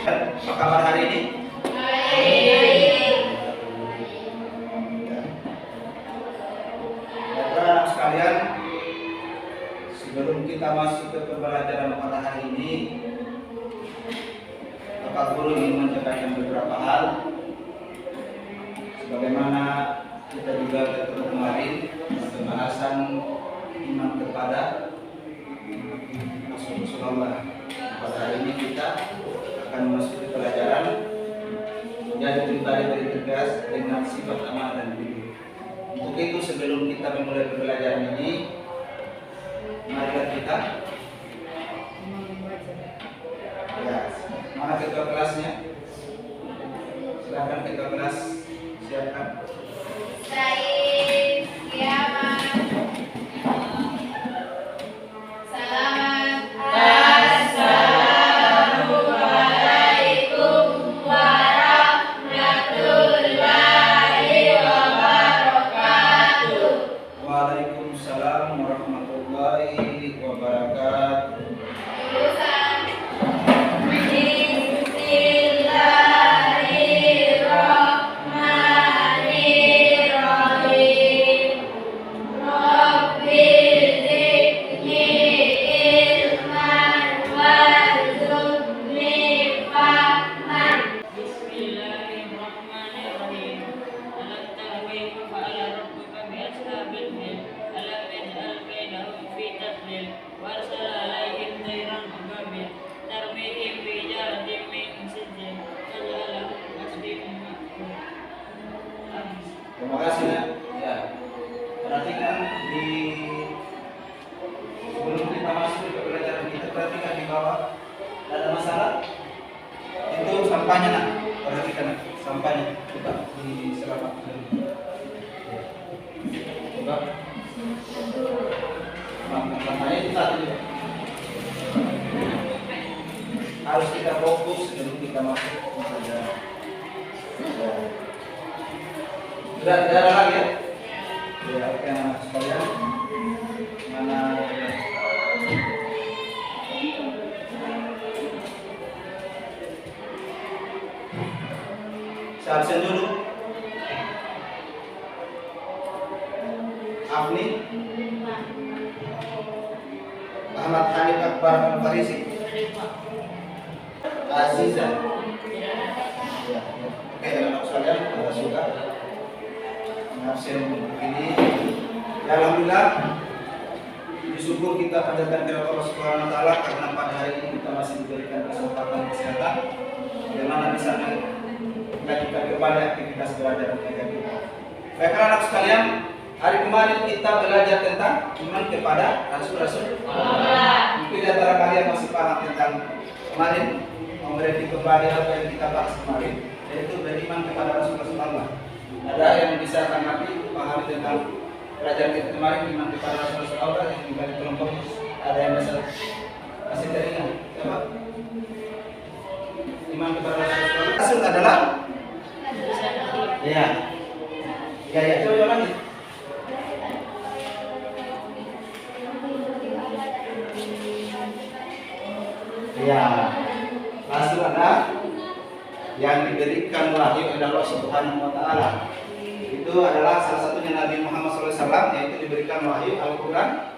Apa kabar hari ini? Baik. Anak sekalian, sebelum kita masuk ke pembelajaran pada hari ini, Bapak Guru ingin menyampaikan beberapa hal. Sebagaimana kita juga ketemu kemarin pembahasan iman kepada Rasulullah. Pada hari ini kita akan memasuki pelajaran menjadi pribadi yang tegas dengan sifat amanah dan jujur. Untuk itu sebelum kita memulai pembelajaran ini, marilah kita mana ketua kelasnya? Silakan ketua kelas siapkan. Saif, kiamat. Selamat. Assalamualaikum warahmatullahi wabarakatuh. Waalaikumsalam warahmatullahi wabarakatuh. Terima kasih ya. Perhatikan sebelum kita masuk ke pelajaran kita, perhatikan di bawah. Ada masalah? Itu sampahnya nak. Perhatikan sampahnya. Coba diselamatkan. Coba. Sampahnya itu tadi. Harus kita fokus sebelum kita masuk ke pelajaran. Sudah lagi ya? Ya, oke anak sekalian. Mana saya absen dulu. Afni, Ahmad Hanif Akbar Al-Farisi, Aziza. Ya, oke anak sekalian, ada sudah absen ini. Ya, alhamdulillah, bersyukur kita panjatkan kepada Allah Subhanahu wa taala karena pada hari ini kita masih diberikan kesempatan kesehatan bagaimana bisa melanjutkan kembali aktivitas belajar kita. Baiklah anak sekalian, hari kemarin kita belajar tentang iman kepada Rasul-Rasul Allah. Mungkin di antara kalian masih paham tentang kemarin, mereview kembali apa yang kita bahas kemarin, yaitu beriman kepada Rasul-Rasul Allah. Ada yang bisa tanggapi pahami tentang pelajaran kita kemarin iman kepada Rasul Allah yang dibagi kelompok? Ada yang bisa masih teringat? Coba. Iman kepada Rasul Rasul adalah ya. Coba lagi. Ya. Rasul adalah yang diberikan wahyu oleh Allah Subhanahu wa taala. Itu adalah salah satunya Nabi Muhammad SAW, yaitu diberikan wahyu Al-Quran,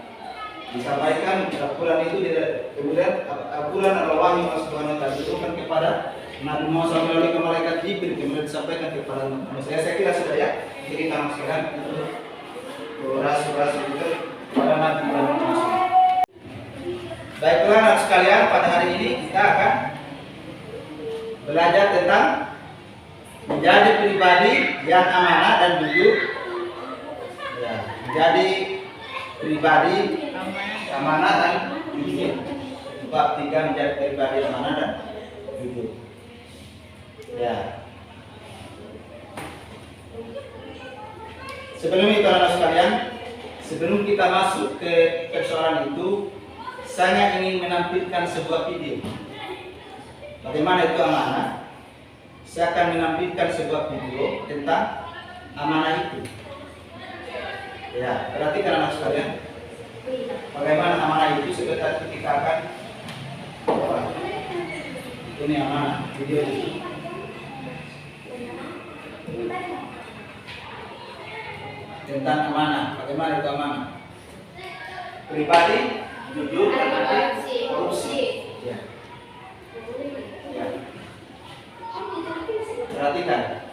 disampaikan Al-Quran itu kemudian Al-Quran adalah wahyu Allah Subhanahu wa taala diturunkan kepada Nabi Muhammad SAW melalui ke malaikat Jibril, kemudian disampaikan kepada manusia. Saya kira sudah ya. Jadi kita masukkan itu rasul-rasul itu pada Nabi Muhammad SAW. Baiklah anak sekalian, pada hari ini kita akan belajar tentang menjadi pribadi yang amanah dan jujur. Ya, menjadi pribadi amanah dan jujur. Bab 3 menjadi pribadi amanah dan jujur. Ya. Sebelum itu anak sekalian, sebelum kita masuk ke persoalan itu, saya ingin menampilkan sebuah video. Bagaimana itu amanah? Saya akan menampilkan sebuah video tentang amanah itu. Ya, perhatikan anak sekalian. Bagaimana amanah itu sebentar kita akan Ini amanah video ini. Tentang amanah. Bagaimana itu amanah? Pribadi, jujur, dan anti korupsi. Ya. Ya. Perhatikan.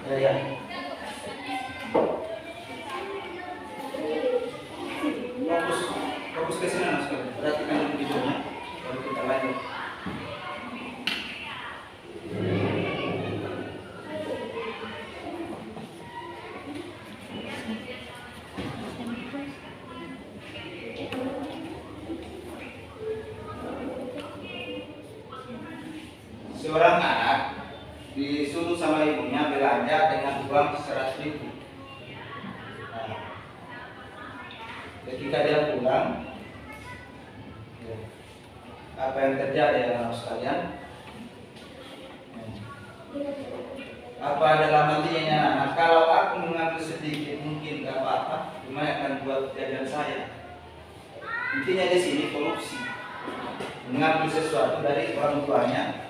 Ya, ya. Fokus ke sini mas. Perhatikan dulu videonya. Baru kita lanjut. Seorang anak disuruh sama ibunya belanja dengan uang 100.000. Nah, ketika dia pulang, ya, apa yang terjadi anak sekalian? Apa dalam hatinya anak? Kalau aku mengambil sedikit mungkin gak apa-apa, cuma akan buat jajan saya. Intinya di sini korupsi, mengambil sesuatu dari orang tuanya.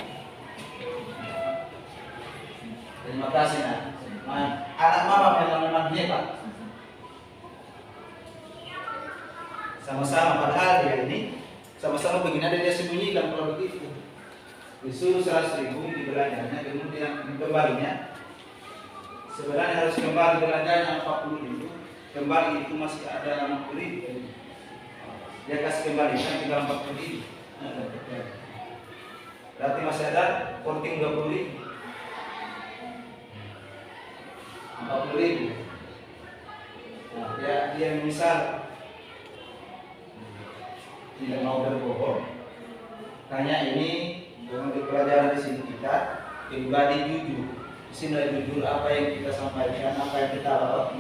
Terima kasih nak. Anak mama memang hebat. Sama-sama padahal dia ini sama-sama begini ada dia sembunyikan kalau begitu. Disuruh 100.000 dibelanjanya, kemudian kembalinya sebenarnya harus kembali belanjanya 40.000. Kembali itu masih ada 60.000. Dia kasih kembalikan tinggal 40.000. Berarti masih ada korting 20.000. 40.000. Nah, dia misal tidak mau berbohong. Hanya ini untuk pelajaran di sini kita pribadi jujur. Di sini jujur apa yang kita sampaikan, apa yang kita bawa.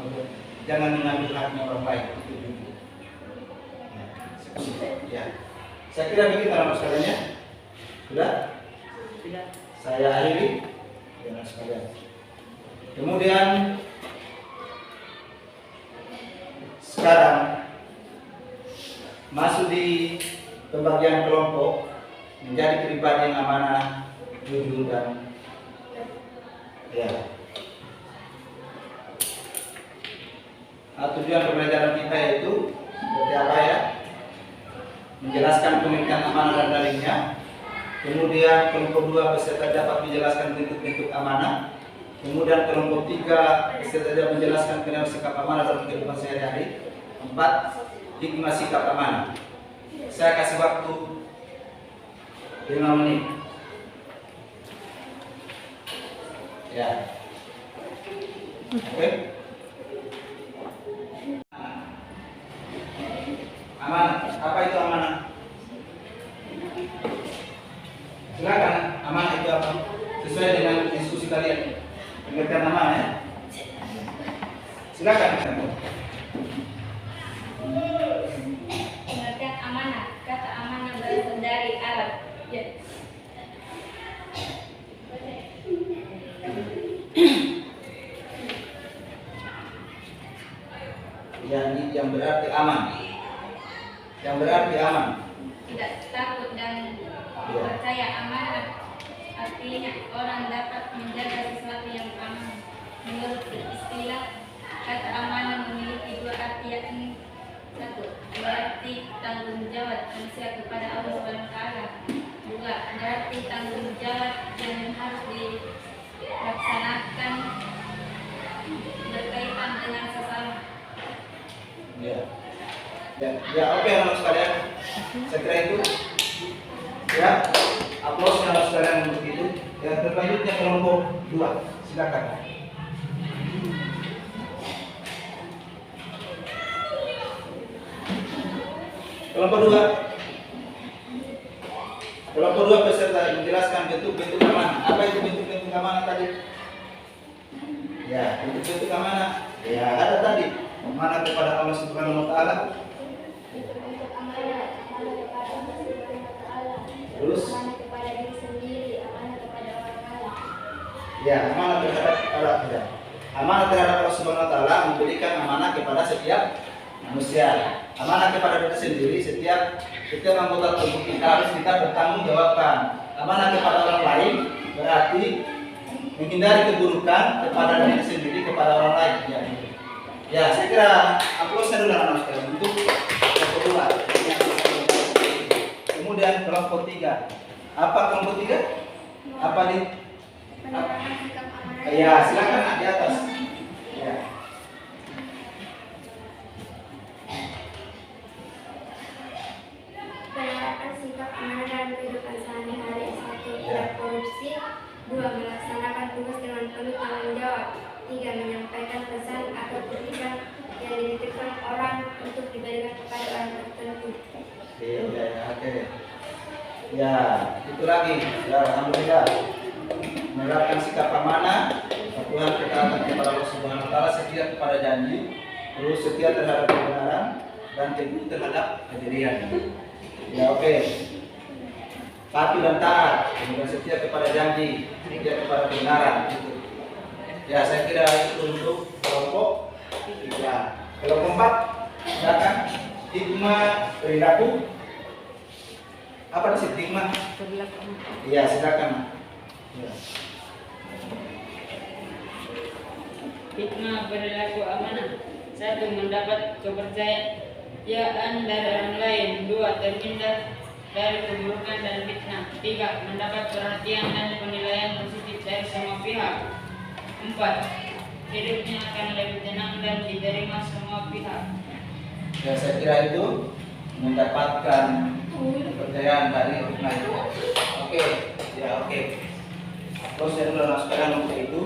Jangan mengambil haknya orang lain. Itu jujur. Ya. Saya kira begitu anak sekalian ya. Sudah? Tidak. Saya akhiri. Anak sekalian. Kemudian sekarang masuk di pembagian kelompok menjadi pribadi yang amanah, jujur dan ya. Nah, tujuan pembelajaran kita itu seperti apa ya? Menjelaskan pemilikan amanah dan dalilnya. Kemudian kelompok 2 peserta dapat menjelaskan bentuk-bentuk amanah. Kemudian kelompok 3 peserta menjelaskan kenal sikap amanah dalam kehidupan sehari-hari. 4 hikmah sikap amanah. Saya kasih waktu 5 menit. Ya. Oke. Amanah. Apa itu amanah? Silakan. Amanah itu apa? Sesuai dengan diskusi kalian. Pengertian amanah ya. Silakan. Pengertian amanah. Kata amanah berasal dari Arab. Ya. Yang berarti aman. Yang berarti aman. Tidak takut dan percaya. Amanah artinya orang dapat menjaga sesuatu yang aman. Menurut istilah, kata amanah memiliki 2 arti, yakni 1. Berarti tanggung jawab manusia kepada Allah SWT. 2. Berarti tanggung jawab yang harus dilaksanakan berkaitan dengan sesama. Ya. Ya, oke anak sekalian. Saya kira itu. Ya, aplaus anak sekalian untuk itu. Yang selanjutnya kelompok 2. Silakan. Kelompok 2. Kelompok 2 peserta menjelaskan bentuk-bentuk amanah. Apa itu bentuk-bentuk amanah tadi? Ya, bentuk-bentuk amanah. Ya, ada tadi. Amanah kepada Allah Subhanahu wa taala. Bentuk amanah kepada Allah Subhanahu wa taala. Terus Amanah kepada diri sendiri, amanah kepada orang lain. Ya, amanah terhadap Allah tidak. Amanah terhadap Allah Subhanahu wa taala memberikan amanah kepada setiap manusia. Amanah kepada diri sendiri, setiap anggota tubuh kita harus kita bertanggung jawabkan. Amanah kepada orang lain berarti menghindari keburukan kepada diri sendiri, kepada orang lain. Ya, saya kira aplausnya dulu anak sekalian untuk yang kedua. Kemudian kelompok 3. Apa kelompok 3? Apa di? Penerapan sikap amanah. Ya, silakan di atas. Ya. Penerapan sikap amanah dalam kehidupan sehari-hari. 1. Tidak korupsi. 2. Melaksanakan tugas dengan penuh tanggung jawab. 3. Menyampaikan pesan atau kritikan yang dititipkan orang untuk diberikan kepada orang tertentu. Oke. Ya, itu lagi. Ya, alhamdulillah. Menerapkan sikap amanah, kepatuhan ketaatan kepada Allah Subhanahu wa taala, setia kepada janji, terus setia terhadap kebenaran dan teguh terhadap kejadian. Ya, oke. Patuh dan taat, kemudian setia kepada janji, setia kepada kebenaran. Ya, saya kira itu untuk kelompok 3. Kelompok 4, silakan. Hikmah perilaku. Apa sih hikmah? Iya, silakan. Ya. Hikmah perilaku amanah. 1. Mendapat kepercayaan dari orang lain. 2. Terhindar dari keburukan dan fitnah. 3. Mendapat perhatian dan penilaian positif dari semua pihak. 4. Hidupnya akan lebih tenang dan diterima semua pihak. Ya, saya kira itu mendapatkan kepercayaan dari orang lain. Oke, ya oke. Terus saya dulu sekarang untuk itu.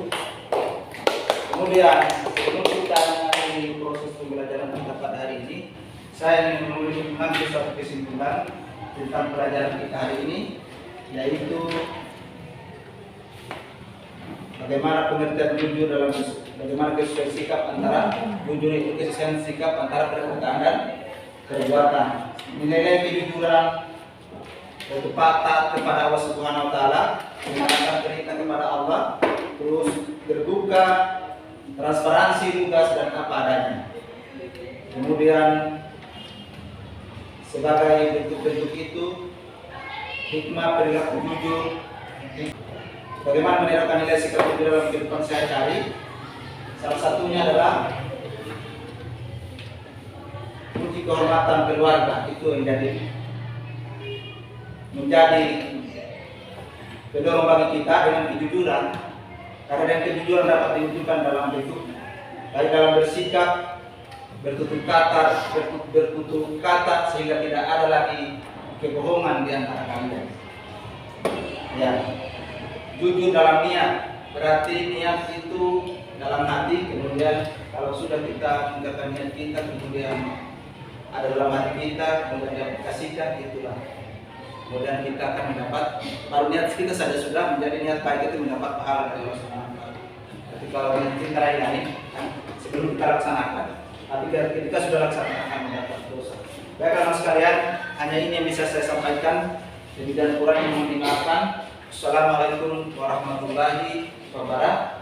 Kemudian sebelum kita mengakhiri proses pembelajaran kita pada hari ini, saya ingin mengambil suatu kesimpulan tentang pelajaran kita hari ini, yaitu bagaimana pengertian jujur dalam bagaimana kesesuaian sikap antara jujur itu kesesuaian sikap antara perkataan dan perbuatan. Menilai kejujuran yaitu taat kepada Allah Subhanahu wa taala, menjalankan perintah kepada Allah, terus terbuka, transparansi tugas dan apa adanya. Kemudian sebagai bentuk-bentuk itu hikmah perilaku jujur. Bagaimana menerapkan nilai sikap jujur dalam kehidupan sehari-hari? Salah satunya adalah kunci kehormatan keluarga, itu yang menjadi pendorong bagi kita dengan kejujuran. Karena dengan kejujuran dapat diwujudkan dalam bentuk baik dalam bersikap, bertutur kata sehingga tidak ada lagi kebohongan di antara kalian. Ya, jujur dalam niat, berarti niat itu dalam hati, kemudian kalau sudah kita meninggalkan niat kita, kemudian ada dalam hati kita, kemudian diaplikasikan, itulah. Kemudian kita akan mendapat, baru niat kita saja sudah menjadi niat baik itu mendapat pahala dari Allah Subhanahu wa taala. Tapi kalau niat kita ini kan sebelum kita laksanakan, tapi ketika sudah laksanakan akan mendapat dosa. Baik anak sekalian, hanya ini yang bisa saya sampaikan. Lebih dan kurang yang mohon dimaafkan. Assalamualaikum warahmatullahi wabarakatuh.